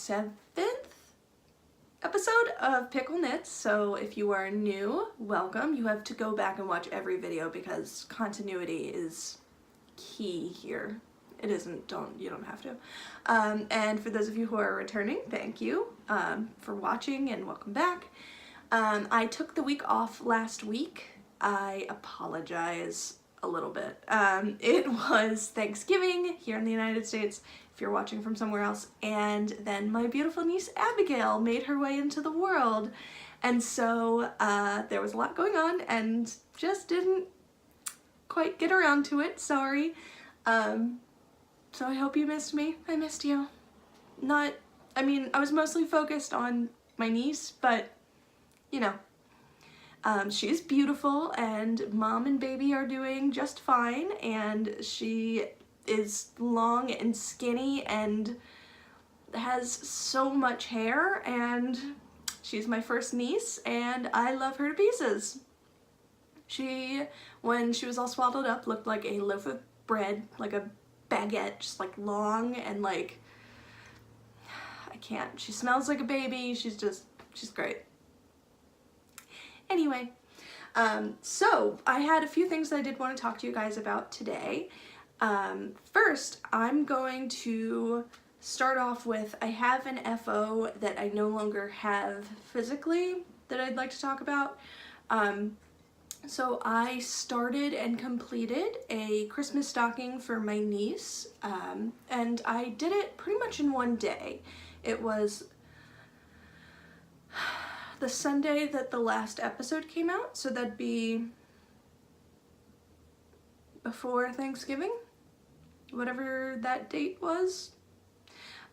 7th episode of Pickle Knit, so if you are new, welcome. You have to go back and watch every video because continuity is key here. It isn't, you don't have to. And for those of you who are returning, thank you for watching and welcome back. I took the week off last week. I apologize a little bit. It was Thanksgiving here in the United States, if you're watching from somewhere else, and then my beautiful niece Abigail made her way into the world, and so there was a lot going on and just didn't quite get around to it, sorry. So I hope you missed me. I missed you. I was mostly focused on my niece, but you know, she's beautiful and mom and baby are doing just fine, and she is long and skinny and has so much hair, and she's my first niece and I love her to pieces. She, when she was all swaddled up, looked like a loaf of bread, like a baguette, just like long and like, I can't. She smells like a baby. She's great. Anyway, so I had a few things that I did want to talk to you guys about today. First, I'm going to start off with, I have an FO that I no longer have physically that I'd like to talk about. So I started and completed a Christmas stocking for my niece, and I did it pretty much in one day. It was the Sunday that the last episode came out, so that'd be before Thanksgiving, whatever that date was.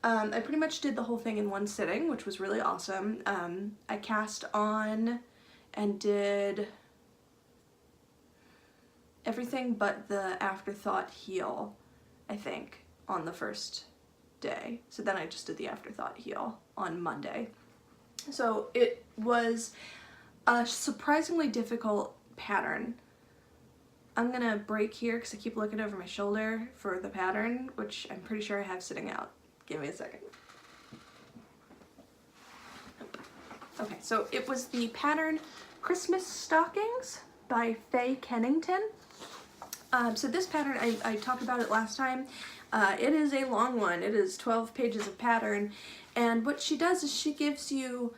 I pretty much did the whole thing in one sitting, which was really awesome. I cast on and did everything but the afterthought heel, I think, on the first day. So then I just did the afterthought heel on Monday. So it was a surprisingly difficult pattern. I'm gonna break here because I keep looking over my shoulder for the pattern, which I'm pretty sure I have sitting out. Give me a second. Okay, so it was the pattern Christmas Stockings by Faye Kennington. So this pattern, I talked about it last time. It is a long one. It is 12 pages of pattern, and what she does is she gives you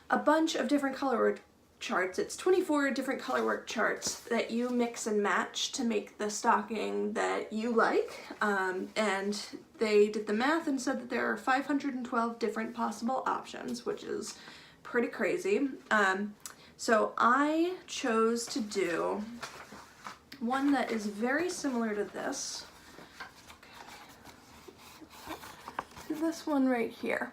a bunch of different colorwork charts. It's 24 different colorwork charts that you mix and match to make the stocking that you like, and they did the math and said that there are 512 different possible options, which is pretty crazy. So I chose to do one that is very similar to this. This one right here.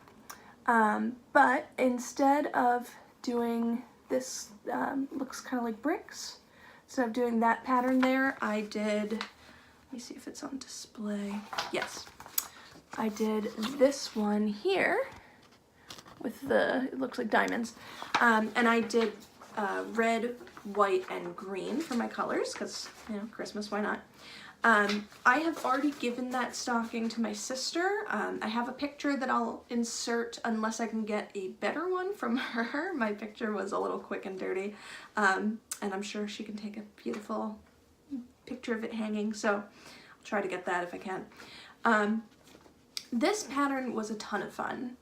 But instead of doing this, looks kind of like bricks, instead of doing that pattern there, I did, let me see if it's on display. Yes. I did this one here with it looks like diamonds. And I did red, white, and green for my colors, because, you know, Christmas, why not? I have already given that stocking to my sister. I have a picture that I'll insert unless I can get a better one from her. My picture was a little quick and dirty, and I'm sure she can take a beautiful picture of it hanging, so I'll try to get that if I can. This pattern was a ton of fun.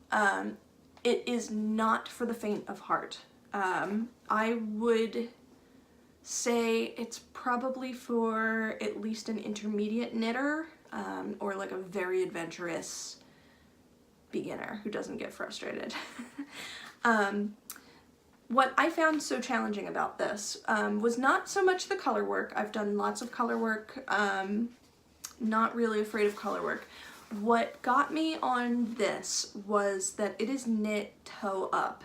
It is not for the faint of heart. I would say it's probably for at least an intermediate knitter, or like a very adventurous beginner who doesn't get frustrated. What I found so challenging about this was not so much the color work. I've done lots of color work, not really afraid of color work. What got me on this was that it is knit toe up.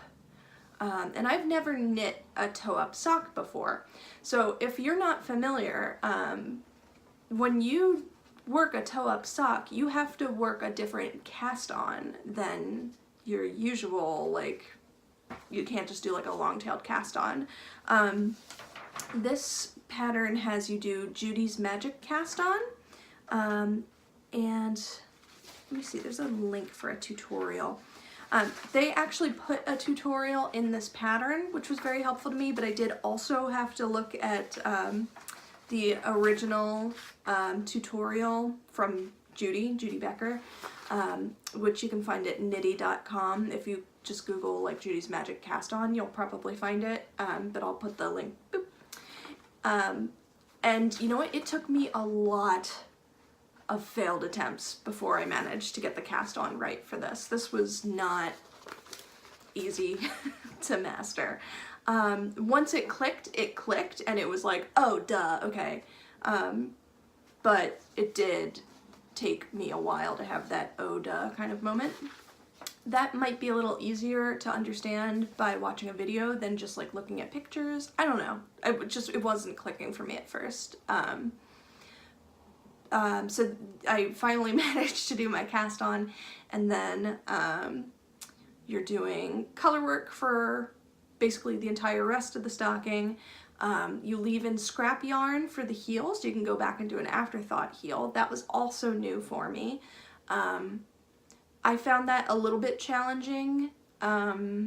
And I've never knit a toe-up sock before. So if you're not familiar, when you work a toe-up sock, you have to work a different cast-on than your usual, like, you can't just do like a long-tailed cast-on. This pattern has you do Judy's Magic cast-on, and let me see, there's a link for a tutorial. They actually put a tutorial in this pattern, which was very helpful to me, but I did also have to look at the original tutorial from Judy Becker, which you can find at knitty.com. If you just Google like Judy's Magic Cast On, you'll probably find it, but I'll put the link. Boop. And you know what? It took me a lot of failed attempts before I managed to get the cast on right for this. This was not easy to master. Once it clicked, and it was like, oh, duh, okay. But it did take me a while to have that oh, duh kind of moment. That might be a little easier to understand by watching a video than just like looking at pictures. I don't know. It wasn't clicking for me at first. So I finally managed to do my cast on, and then you're doing color work for basically the entire rest of the stocking. You leave in scrap yarn for the heel, so you can go back and do an afterthought heel. That was also new for me. I found that a little bit challenging. I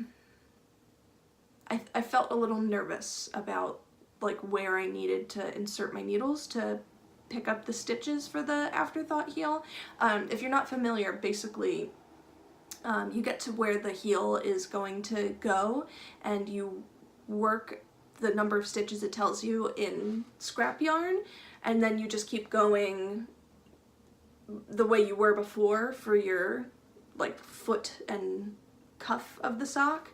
felt a little nervous about like where I needed to insert my needles to pick up the stitches for the afterthought heel. If you're not familiar, basically you get to where the heel is going to go and you work the number of stitches it tells you in scrap yarn, and then you just keep going the way you were before for your like foot and cuff of the sock.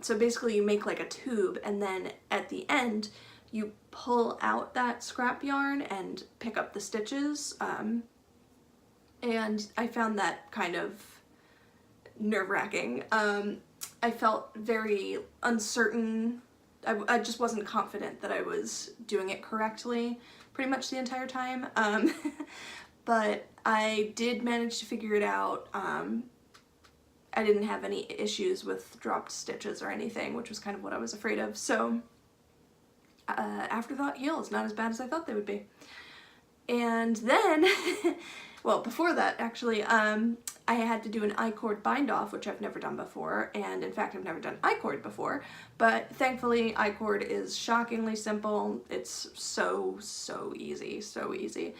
So basically you make like a tube, and then at the end you pull out that scrap yarn and pick up the stitches. And I found that kind of nerve-wracking. I felt very uncertain. I just wasn't confident that I was doing it correctly pretty much the entire time. But I did manage to figure it out. I didn't have any issues with dropped stitches or anything, which was kind of what I was afraid of. So afterthought heel is not as bad as I thought they would be. And then, well, before that actually, I had to do an I-cord bind off, which I've never done before, and in fact I've never done I-cord before, but thankfully I-cord is shockingly simple. It's so easy, so easy.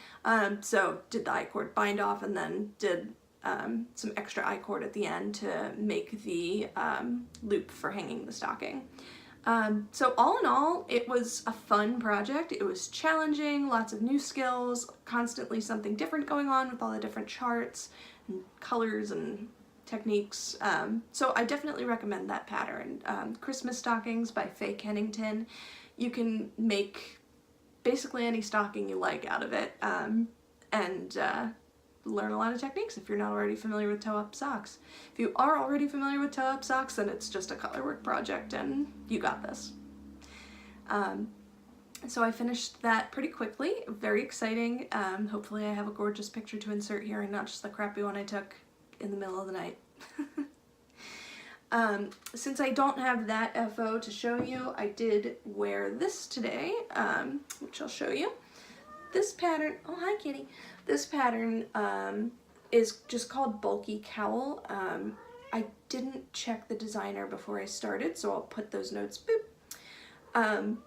So did the I-cord bind off, and then did some extra I-cord at the end to make the loop for hanging the stocking. So all in all, it was a fun project. It was challenging, lots of new skills, constantly something different going on with all the different charts and colors and techniques. So I definitely recommend that pattern. Christmas Stockings by Faye Kennington. You can make basically any stocking you like out of it, and learn a lot of techniques if you're not already familiar with toe-up socks. If you are already familiar with toe-up socks, then it's just a colorwork project and you got this. So I finished that pretty quickly, very exciting. Hopefully I have a gorgeous picture to insert here and not just the crappy one I took in the middle of the night. Since I don't have that FO to show you, I did wear this today, which I'll show you. This pattern, oh hi kitty, this pattern is just called Bulky Cowl. I didn't check the designer before I started, so I'll put those notes, boop.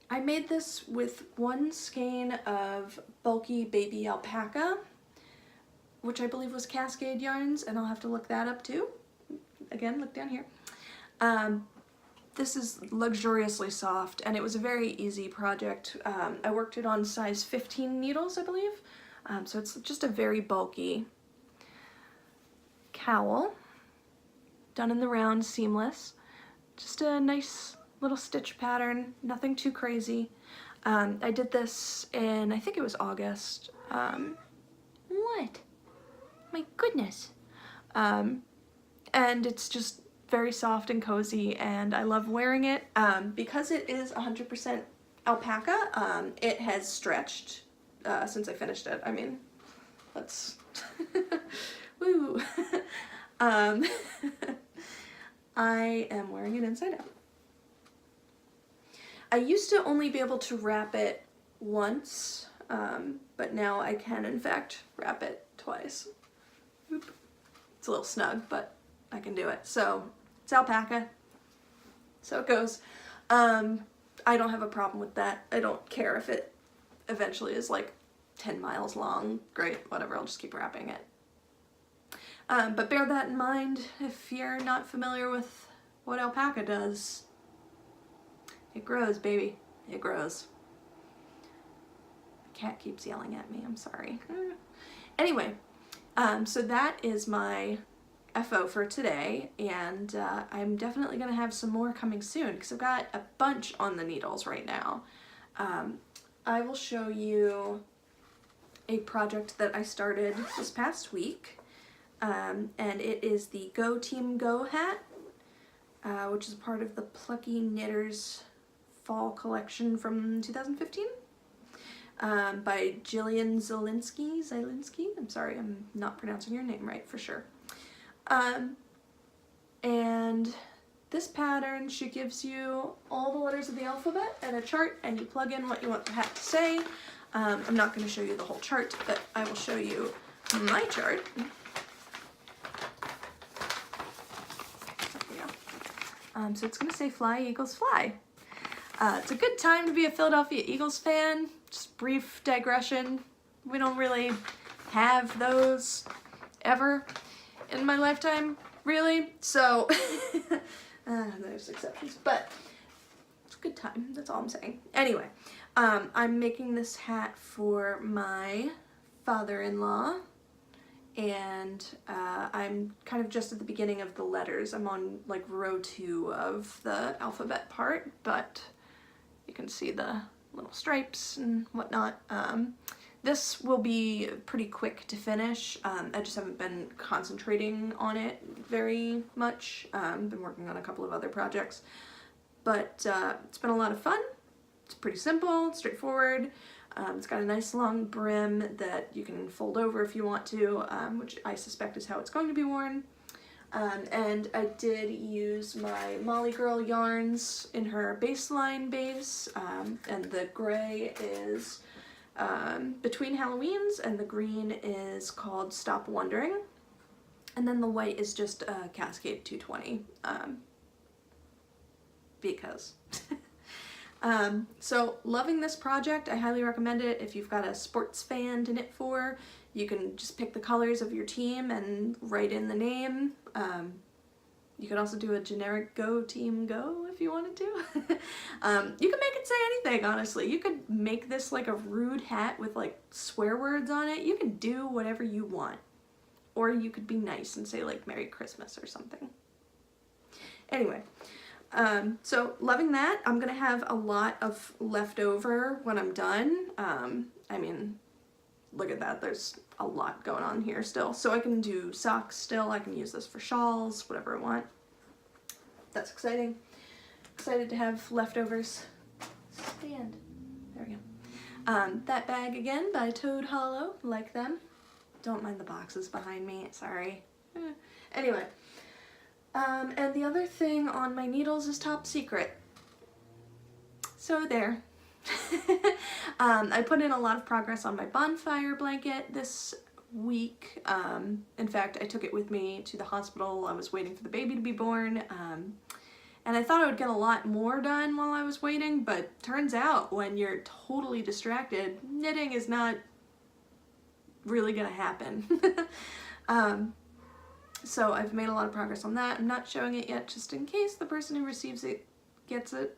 I made this with one skein of bulky baby alpaca, which I believe was Cascade Yarns, and I'll have to look that up too. Again, look down here. This is luxuriously soft, and it was a very easy project. I worked it on size 15 needles, I believe. So it's just a very bulky cowl, done in the round, seamless. Just a nice little stitch pattern, nothing too crazy. I did this in, I think it was August. What? My goodness. And it's just very soft and cozy, and I love wearing it. Because it is 100% alpaca, it has stretched since I finished it. I mean, let's woo. I am wearing it inside out. I used to only be able to wrap it once, but now I can in fact wrap it twice. Oop. It's a little snug, but I can do it. So it's alpaca. So it goes. I don't have a problem with that. I don't care if it eventually is like 10 miles long. Great, whatever, I'll just keep wrapping it. But bear that in mind if you're not familiar with what alpaca does. It grows, baby. It grows. The cat keeps yelling at me, I'm sorry. Anyway, so that is my FO for today, and I'm definitely going to have some more coming soon because I've got a bunch on the needles right now. I will show you a project that I started this past week, and it is the Go Team Go hat, which is part of the Plucky Knitters fall collection from 2015. By Jillian Zielinski. I'm sorry, I'm not pronouncing your name right for sure. And this pattern, she gives you all the letters of the alphabet and a chart, and you plug in what you want the hat to say. I'm not going to show you the whole chart, but I will show you my chart. There we go. So it's going to say fly, Eagles, fly. It's a good time to be a Philadelphia Eagles fan. Just brief digression. We don't really have those ever in my lifetime, really. So, there's exceptions, but it's a good time. That's all I'm saying. Anyway, I'm making this hat for my father-in-law, and I'm kind of just at the beginning of the letters. I'm on like row 2 of the alphabet part, but you can see the little stripes and whatnot. This will be pretty quick to finish. I just haven't been concentrating on it very much. Been working on a couple of other projects, but it's been a lot of fun. It's pretty simple, straightforward. It's got a nice long brim that you can fold over if you want to, which I suspect is how it's going to be worn. And I did use my Molly Girl yarns in her baseline base, and the gray is Between Halloweens, and the green is called Stop Wondering, and then the white is just Cascade 220, because. So loving this project. I highly recommend it if you've got a sports fan to knit for. You can just pick the colors of your team and write in the name. You could also do a generic Go Team Go if you wanted to. You can make it say anything, honestly. You could make this like a rude hat with like swear words on it. You can do whatever you want. Or you could be nice and say like Merry Christmas or something. Anyway, so loving that. I'm gonna have a lot of leftover when I'm done. I mean, look at that, there's a lot going on here still. So I can do socks still, I can use this for shawls, whatever I want. That's exciting. Excited to have leftovers. Stand. There we go. That bag again by Toad Hollow, like them. Don't mind the boxes behind me, sorry. Anyway, and the other thing on my needles is Top Secret. So there. I put in a lot of progress on my bonfire blanket this week. In fact, I took it with me to the hospital. I was waiting for the baby to be born, and I thought I would get a lot more done while I was waiting, but turns out when you're totally distracted, knitting is not really gonna happen. So I've made a lot of progress on that. I'm not showing it yet just in case the person who receives it gets it.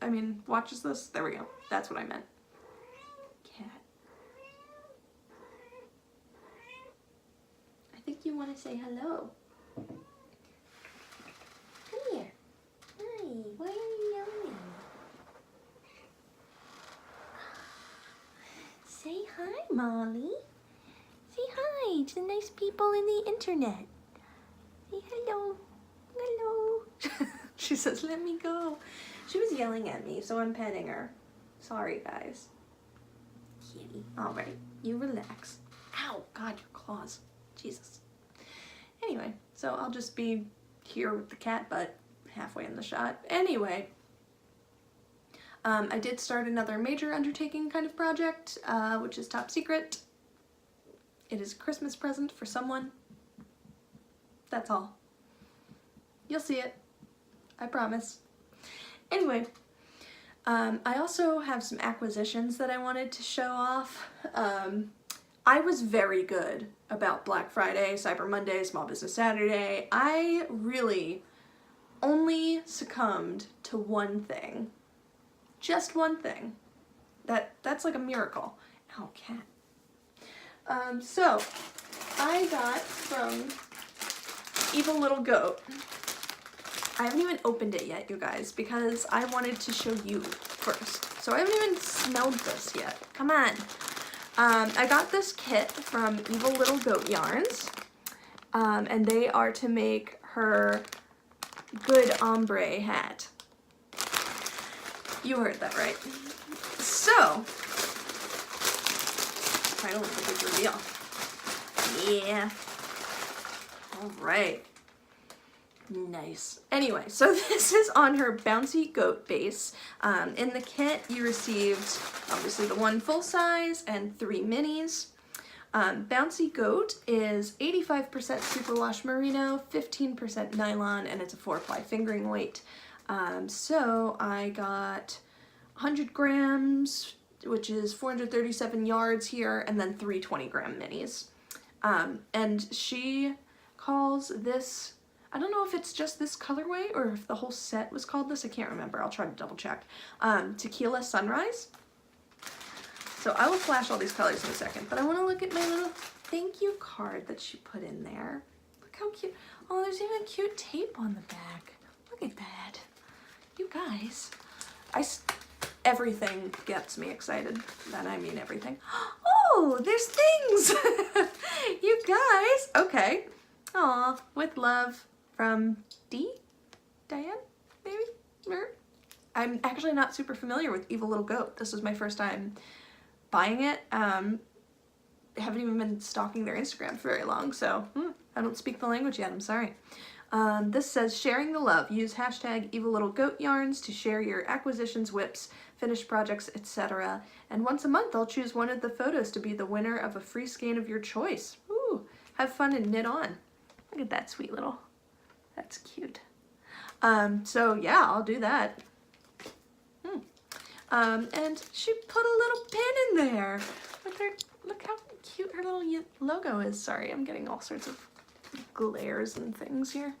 I mean, watches this. There we go. That's what I meant. Cat. I think you want to say hello. Come here. Hi. Why are you yelling? Say hi, Molly. Say hi to the nice people in the internet. Say hello. Hello. She says, let me go. She was yelling at me, so I'm petting her. Sorry, guys. Kitty. All right, you relax. Ow, God, your claws. Jesus. Anyway, so I'll just be here with the cat butt halfway in the shot. Anyway, I did start another major undertaking kind of project, which is Top Secret. It is a Christmas present for someone. That's all. You'll see it. I promise. Anyway, I also have some acquisitions that I wanted to show off. I was very good about Black Friday, Cyber Monday, Small Business Saturday. I really only succumbed to one thing. Just one thing. That's like a miracle. Ow, cat. So, I got from Evil Little Goat. I haven't even opened it yet, you guys, because I wanted to show you first. So I haven't even smelled this yet. Come on. I got this kit from Evil Little Goat Yarns, and they are to make her good ombre hat. You heard that right. So, finally the big reveal. Yeah. Alright. Nice. Anyway, so this is on her Bouncy Goat base. In the kit, you received, obviously, the one full size and 3 minis. Bouncy Goat is 85% superwash merino, 15% nylon, and it's a 4-ply fingering weight. So I got 100 grams, which is 437 yards here, and then 3 20-gram minis. And she calls this, I don't know if it's just this colorway or if the whole set was called this, I can't remember, I'll try to double check. Tequila Sunrise. So I will flash all these colors in a second, but I want to look at my little thank you card that she put in there. Look how cute. Oh, there's even cute tape on the back. Look at that. You guys, everything gets me excited. And I mean everything. Oh, there's things. You guys. Okay. Aw, with love from Diane, maybe? I'm actually not super familiar with Evil Little Goat. This was my first time buying it. I haven't even been stalking their Instagram for very long, so I don't speak the language yet, I'm sorry. This says, sharing the love. Use hashtag Evil Little Goat Yarns to share your acquisitions, whips, finished projects, etc. And once a month, I'll choose one of the photos to be the winner of a free skein of your choice. Ooh, have fun and knit on. Look at that sweet little, that's cute. So yeah, I'll do that. And she put a little pin in there with her, look how cute her little logo is. Sorry, I'm getting all sorts of glares and things here.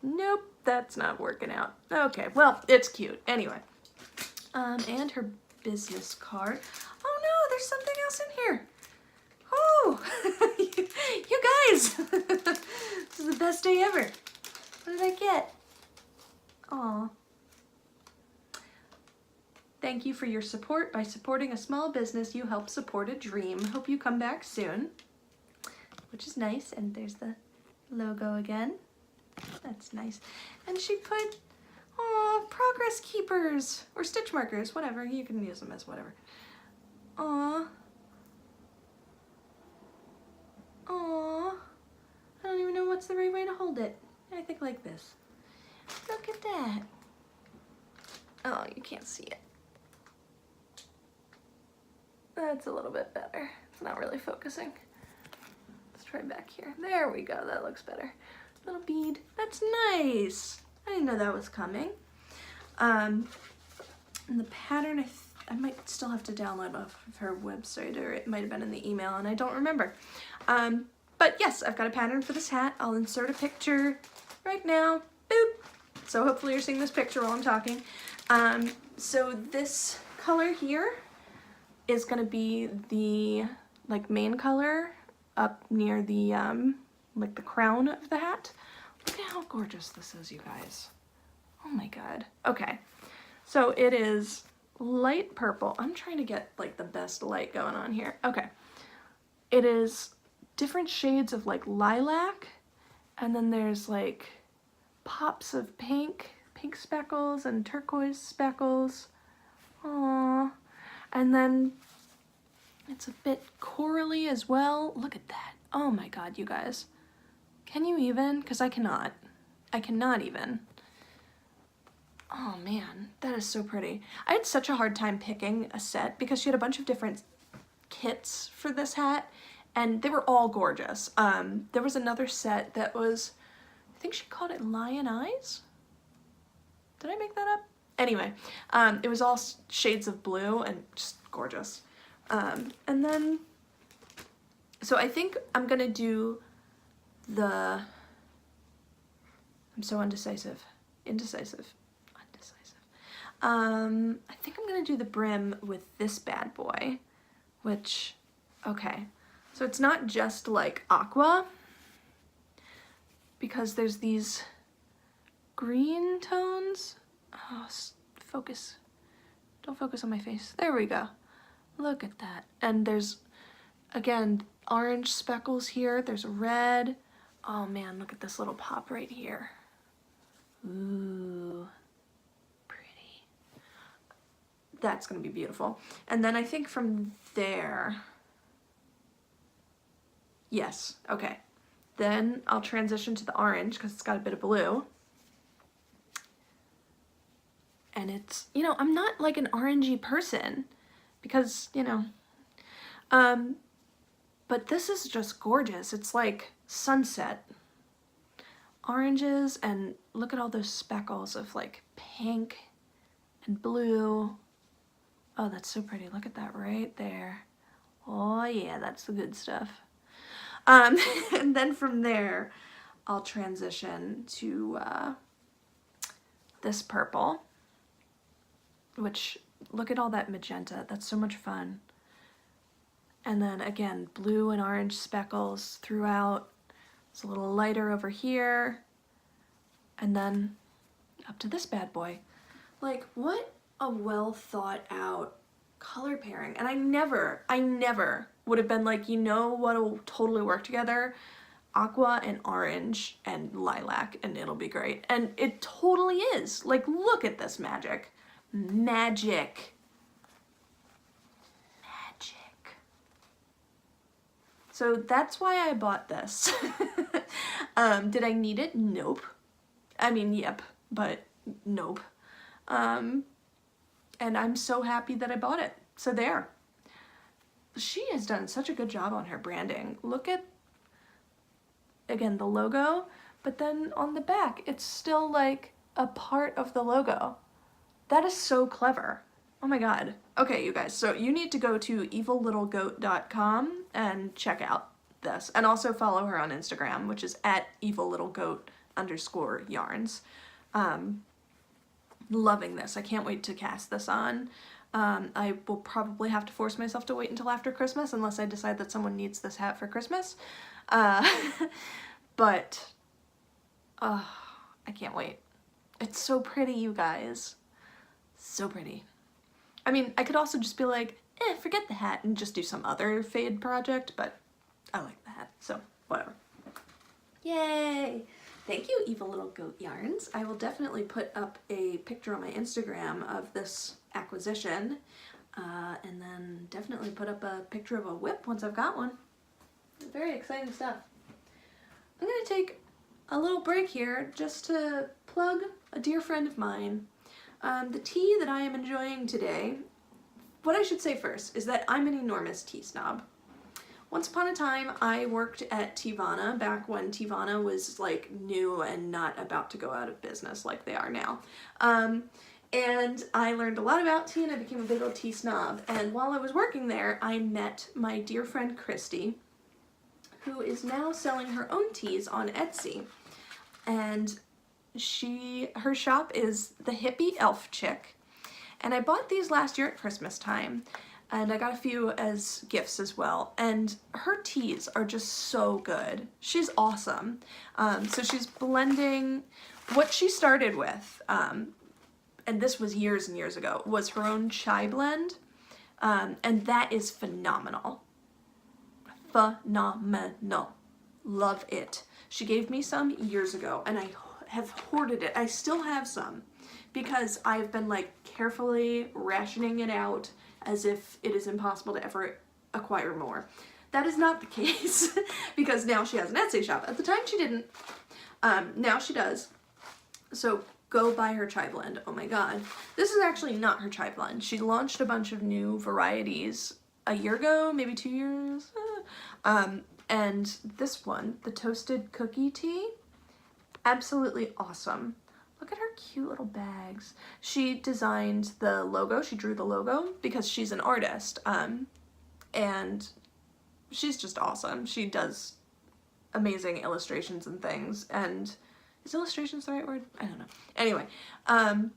Nope, that's not working out. Okay, well, it's cute. Anyway, and her business card. Oh no, there's something else in here. Oh, you guys, this is the best day ever. What did I get? Aw. Thank you for your support. By supporting a small business, you help support a dream. Hope you come back soon. Which is nice. And there's the logo again. That's nice. And she put, oh, progress keepers or stitch markers, whatever. You can use them as whatever. Aw. Aw. I don't even know what's the right way to hold it. I think like this. Look at that. Oh, you can't see it. That's a little bit better. It's not really focusing. Let's try back here. There we go, that looks better. Little bead, that's nice. I didn't know that was coming. And the pattern, I might still have to download off of her website, or it might have been in the email and I don't remember. But yes, I've got a pattern for this hat. I'll insert a picture right now. Boop. So hopefully you're seeing this picture while I'm talking. So this color here is gonna be the like main color up near the like the crown of the hat. Look at how gorgeous this is, you guys. Oh my god. Okay, so it is light purple. I'm trying to get like the best light going on here. Okay, it is different shades of like lilac, and then there's like pops of pink speckles and turquoise speckles. Aww. And then it's a bit corally as well. Look at that. Oh my god, you guys. Can you even? Because I cannot. I cannot even. Oh man, that is so pretty. I had such a hard time picking a set because she had a bunch of different kits for this hat and they were all gorgeous. There was another set that was I think she called it Lion Eyes. Did I make that up? Anyway, it was all shades of blue and just gorgeous. And then, so I think I'm gonna do I'm so indecisive. I think I'm gonna do the brim with this bad boy, which, okay. So it's not just like aqua, because there's these green tones. Oh, focus. Don't focus on my face. There we go. Look at that. And there's, again, orange speckles here. There's red. Oh man, look at this little pop right here. Ooh, pretty. That's gonna be beautiful. And then I think from there, yes, okay. Then I'll transition to the orange because it's got a bit of blue. And it's, you know, I'm not like an orangey person because, you know, but this is just gorgeous. It's like sunset oranges, and look at all those speckles of like pink and blue. Oh, that's so pretty. Look at that right there. Oh yeah, that's the good stuff. And then from there, I'll transition to this purple, which, look at all that magenta. That's so much fun. And then again, blue and orange speckles throughout. It's a little lighter over here. And then up to this bad boy. Like, what a well thought out color pairing. And I never would have been like, you know what'll totally work together? Aqua and orange and lilac, and it'll be great. And it totally is. Like, look at this magic. Magic. So that's why I bought this. Did I need it? Nope. I mean, yep, but nope. And I'm so happy that I bought it. So there. She has done such a good job on her branding. Look at, again, the logo, but then on the back, it's still like a part of the logo. That is so clever. Oh my god. Okay, you guys, so you need to go to evillittlegoat.com and check out this. And also follow her on Instagram, which is at evillittlegoat_yarns. Loving this. I can't wait to cast this on. I will probably have to force myself to wait until after Christmas unless I decide that someone needs this hat for Christmas. But I can't wait. It's so pretty, you guys. So pretty. I mean, I could also just be like, forget the hat and just do some other fade project, but I like the hat, so whatever. Yay! Thank you, Evil Little Goat Yarns. I will definitely put up a picture on my Instagram of this acquisition, and then definitely put up a picture of a whip once I've got one. Very exciting stuff. I'm gonna take a little break here just to plug a dear friend of mine. The tea that I am enjoying today, what I should say first is that I'm an enormous tea snob. Once upon a time, I worked at Teavana back when Teavana was like new and not about to go out of business like they are now. And I learned a lot about tea and I became a big old tea snob. And while I was working there, I met my dear friend Christy, who is now selling her own teas on Etsy. And her shop is the Hippie Elf Chick, and I bought these last year at Christmas time, and I got a few as gifts as well, and her teas are just so good. She's awesome. So she's blending, what she started with, and this was years and years ago, was her own chai blend, and that is phenomenal. Phenomenal. Love it. She gave me some years ago, and I have hoarded it. I still have some because I've been like carefully rationing it out as if it is impossible to ever acquire more. That is not the case because now she has an Etsy shop. At the time she didn't. Now she does. So go buy her chai blend. Oh my god. This is actually not her chai blend. She launched a bunch of new varieties a year ago, maybe 2 years. And this one, the toasted cookie tea, Absolutely awesome. Look at her cute little bags. She designed the logo, she drew the logo because she's an artist, and she's just awesome. She does amazing illustrations and things, and is illustrations the right word? I don't know. Anyway, and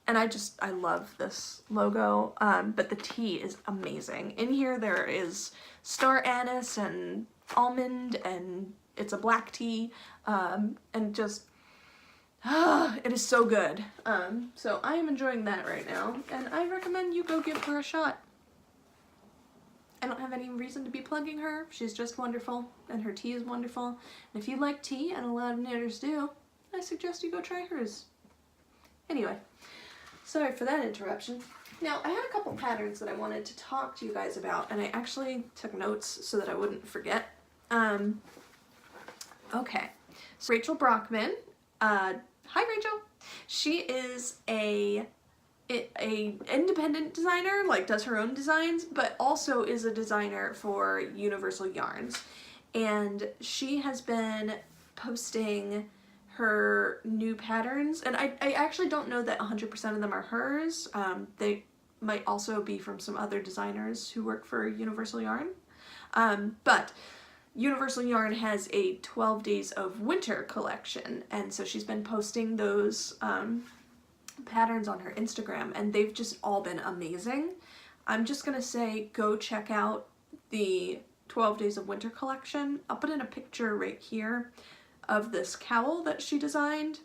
I love this logo, but the tea is amazing. In here there is star anise and almond, and it's a black tea, and just, it is so good. So I am enjoying that right now, and I recommend you go give her a shot. I don't have any reason to be plugging her. She's just wonderful, and her tea is wonderful. And if you like tea, and a lot of knitters do, I suggest you go try hers. Anyway, sorry for that interruption. Now, I had a couple patterns that I wanted to talk to you guys about, and I actually took notes so that I wouldn't forget. Okay, so Rachel Brockman, hi Rachel. She is a independent designer, like does her own designs, but also is a designer for Universal Yarns. And she has been posting her new patterns, and I actually don't know that 100% of them are hers. They might also be from some other designers who work for Universal Yarn. But Universal Yarn has a 12 Days of Winter collection, and so she's been posting those patterns on her Instagram, and they've just all been amazing. I'm just gonna say go check out the 12 Days of Winter collection. I'll put in a picture right here of this cowl that she designed.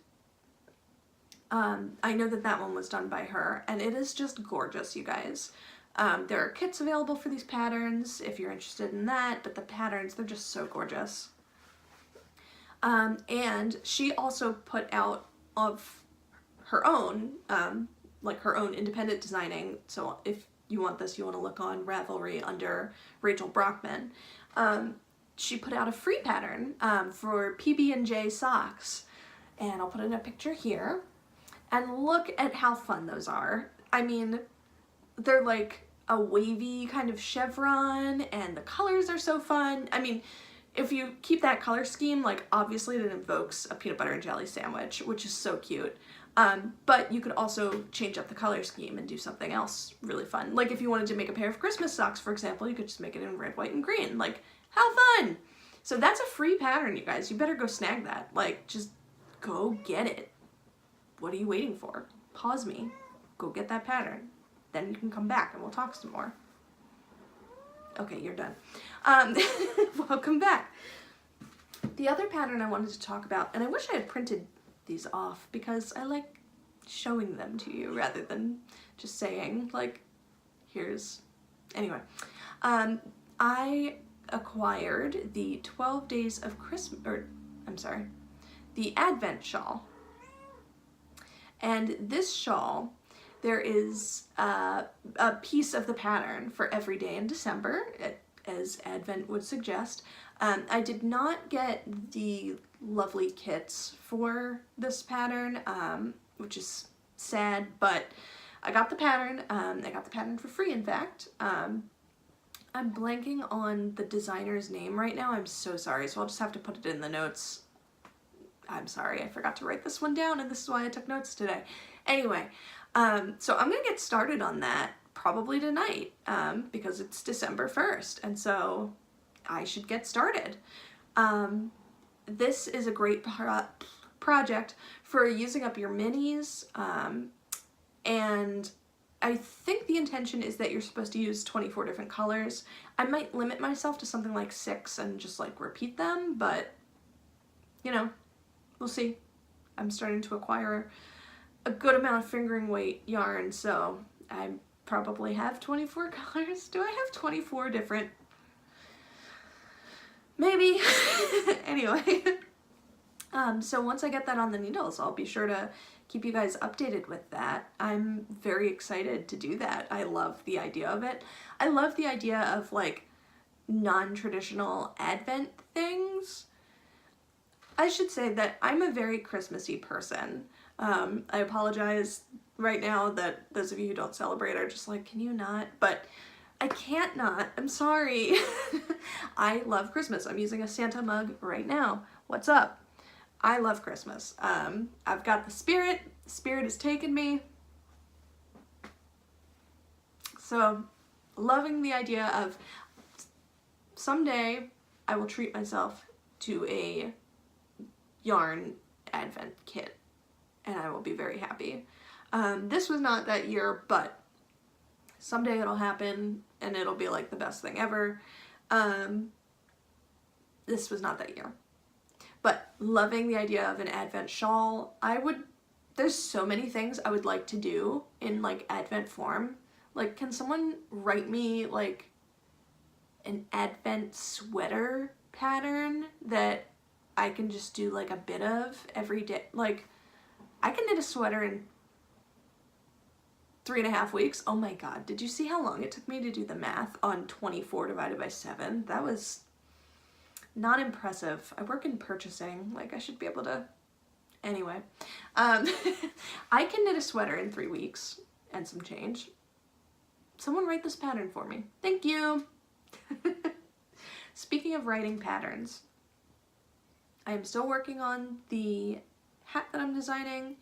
I know that that one was done by her, and it is just gorgeous, you guys. There are kits available for these patterns if you're interested in that, but the patterns, they're just so gorgeous. And she also put out of her own, like her own independent designing, so if you want this, you want to look on Ravelry under Rachel Brockman. She put out a free pattern for PB&J socks, and I'll put in a picture here, and look at how fun those are. I mean, they're like a wavy kind of chevron, and the colors are so fun. I mean, if you keep that color scheme, like obviously it invokes a peanut butter and jelly sandwich, which is so cute. But you could also change up the color scheme and do something else really fun. Like if you wanted to make a pair of Christmas socks, for example, you could just make it in red, white, and green. Like, how fun! So that's a free pattern, you guys. You better go snag that. Like, just go get it. What are you waiting for? Pause me. Go get that pattern. Then you can come back and we'll talk some more. Okay, you're done. Welcome back. The other pattern I wanted to talk about, and I wish I had printed these off because I like showing them to you rather than just saying, like, here's... Anyway, I acquired the 12 Days of Christmas, or, I'm sorry, the Advent shawl. And this shawl, there is a piece of the pattern for every day in December, as Advent would suggest. I did not get the lovely kits for this pattern, which is sad, but I got the pattern. I got the pattern for free, in fact. I'm blanking on the designer's name right now. I'm so sorry, so I'll just have to put it in the notes. I'm sorry, I forgot to write this one down, and this is why I took notes today. Anyway, so I'm gonna get started on that probably tonight, because it's December 1st, and so I should get started. This is a great project for using up your minis, and I think the intention is that you're supposed to use 24 different colors. I might limit myself to something like 6 and just like repeat them, but you know, we'll see. I'm starting to acquire a good amount of fingering weight yarn, so I probably have 24 colors. Do I have 24 different? Maybe. Anyway, so once I get that on the needles, I'll be sure to keep you guys updated with that. I'm very excited to do that. I love the idea of it. I love the idea of like non-traditional Advent things. I should say that I'm a very Christmassy person. I apologize right now that those of you who don't celebrate are just like, can you not? But I can't not. I'm sorry. I love Christmas. I'm using a Santa mug right now. What's up? I love Christmas. I've got the spirit has taken me. So, loving the idea of someday I will treat myself to a yarn advent kit, and I will be very happy. This was not that year, but someday it'll happen, and it'll be like the best thing ever. This was not that year. But loving the idea of an advent shawl, there's so many things I would like to do in like advent form. Like, can someone write me like an advent sweater pattern that I can just do like a bit of every day? Like, I can knit a sweater in 3.5 weeks. Oh my god, did you see how long it took me to do the math on 24 divided by 7? That was not impressive. I work in purchasing, like I should be able to. Anyway, I can knit a sweater in 3 weeks and some change. Someone write this pattern for me. Thank you. Speaking of writing patterns, I am still working on the hat that I'm designing.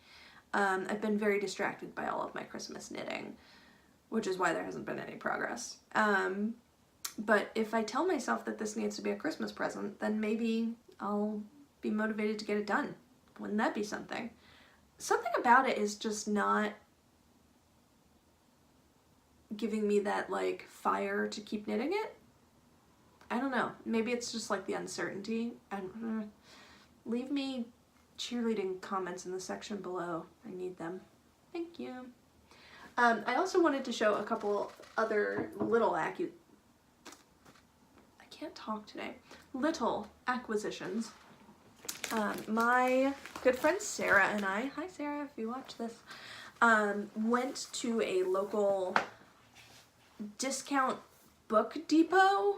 I've been very distracted by all of my Christmas knitting, which is why there hasn't been any progress. But if I tell myself that this needs to be a Christmas present, then maybe I'll be motivated to get it done. Wouldn't that be something? Something about it is just not giving me that like fire to keep knitting it. I don't know. Maybe it's just like the uncertainty. And leave me cheerleading comments in the section below. I need them. Thank you. I also wanted to show a couple other little little acquisitions. My good friend Sarah and I, hi Sarah if you watch this, went to a local discount book depot.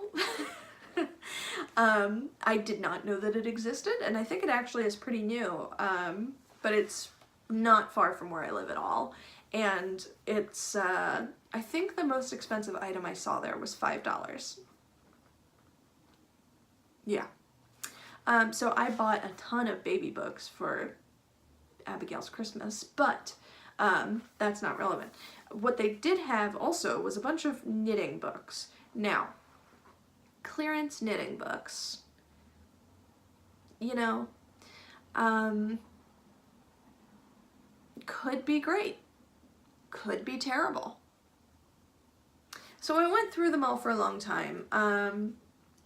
I did not know that it existed, and I think it actually is pretty new, but it's not far from where I live at all, and it's, I think the most expensive item I saw there was $5. Yeah. So I bought a ton of baby books for Abigail's Christmas, but that's not relevant. What they did have also was a bunch of knitting books. Now, clearance knitting books, you know, could be great, could be terrible. So I went through them all for a long time,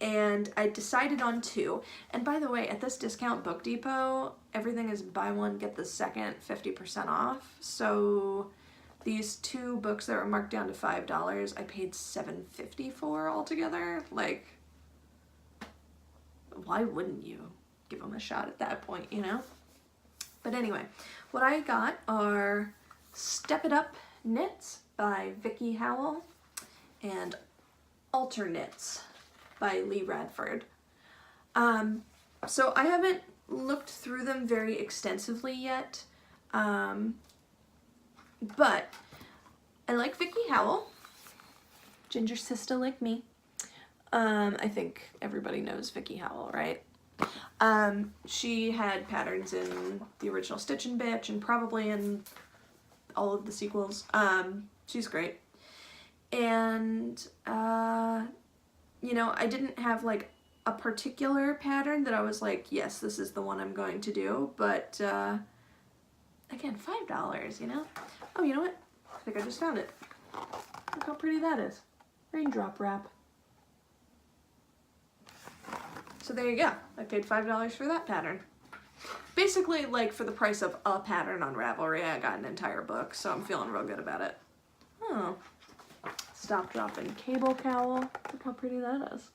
and I decided on 2. And by the way, at this discount book depot, everything is buy one, get the second 50% off. So these 2 books that were marked down to $5, I paid $7.50 for altogether. Like, why wouldn't you give them a shot at that point, you know? But anyway, what I got are Step It Up Knits by Vicki Howell and Alter Knits by Lee Radford. So I haven't looked through them very extensively yet, but I like Vicki Howell, ginger sister like me. I think everybody knows Vicki Howell, right? She had patterns in the original Stitch and Bitch and probably in all of the sequels. She's great. And, you know, I didn't have like a particular pattern that I was like, yes, this is the one I'm going to do, but, again, $5, you know? Oh, you know what? I think I just found it. Look how pretty that is. Raindrop wrap. So there you go. I paid $5 for that pattern. Basically, like, for the price of a pattern on Ravelry, I got an entire book, so I'm feeling real good about it. Oh. Stop dropping cable cowl. Look how pretty that is.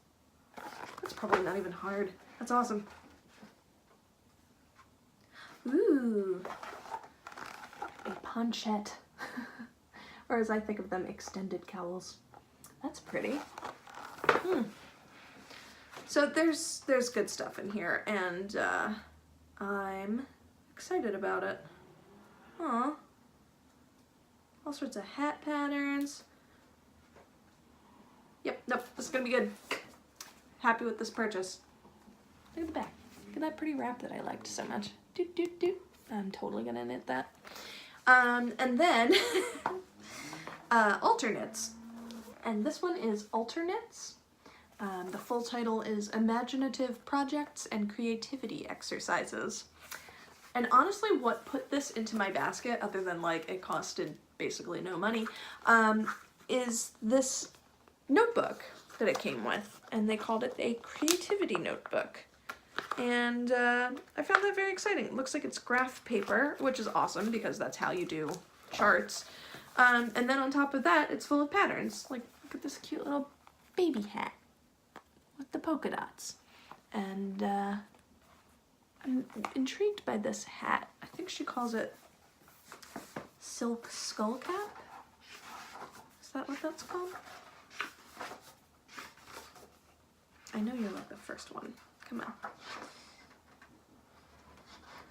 That's probably not even hard. That's awesome. Ooh. A ponchette. Or as I think of them, extended cowls. That's pretty. So there's good stuff in here, and I'm excited about it. Aw. All sorts of hat patterns. Yep, nope, this is gonna be good. Happy with this purchase. Look at the back. Look at that pretty wrap that I liked so much. Doot, doot, doot. I'm totally gonna knit that. And then alternates. And this one is Alternates. The full title is Imaginative Projects and Creativity Exercises. And honestly, what put this into my basket, other than like it costed basically no money, is this notebook that it came with. And they called it a creativity notebook. And I found that very exciting. It looks like it's graph paper, which is awesome because that's how you do charts. And then on top of that, it's full of patterns. Like, look at this cute little baby hat with the polka dots. And I'm intrigued by this hat. I think she calls it silk skull cap. Is that what that's called? I know you're like the first one. Come on.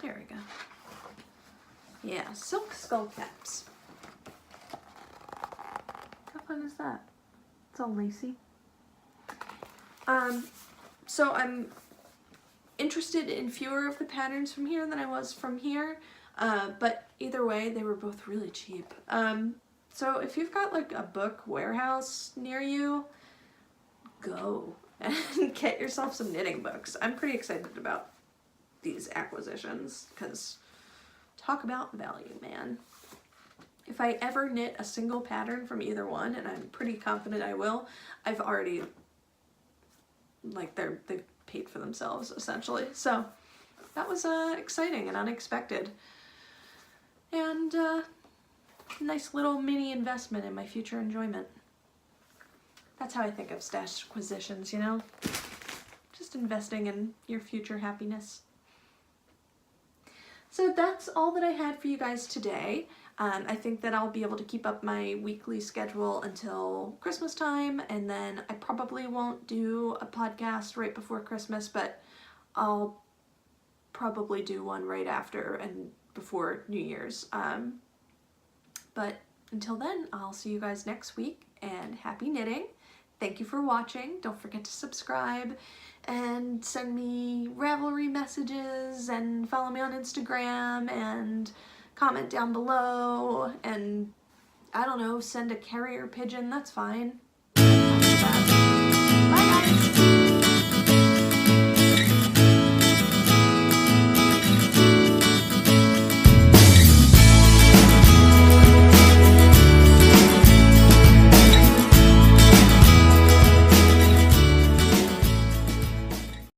There we go. Yeah, silk skull caps. How fun is that? It's all lacy. So I'm interested in fewer of the patterns from here than I was from here, but either way, they were both really cheap. So if you've got like a book warehouse near you, go and get yourself some knitting books. I'm pretty excited about these acquisitions because talk about value, man. If I ever knit a single pattern from either one, and I'm pretty confident I will, I've already, like, they've paid for themselves essentially. So that was exciting and unexpected, and nice little mini investment in my future enjoyment. That's how I think of stash acquisitions, you know? Just investing in your future happiness. So that's all that I had for you guys today. I think that I'll be able to keep up my weekly schedule until Christmas time, and then I probably won't do a podcast right before Christmas, but I'll probably do one right after and before New Year's. But until then, I'll see you guys next week, and happy knitting. Thank you for watching. Don't forget to subscribe and send me Ravelry messages and follow me on Instagram and comment down below, and I don't know, send a carrier pigeon, that's fine.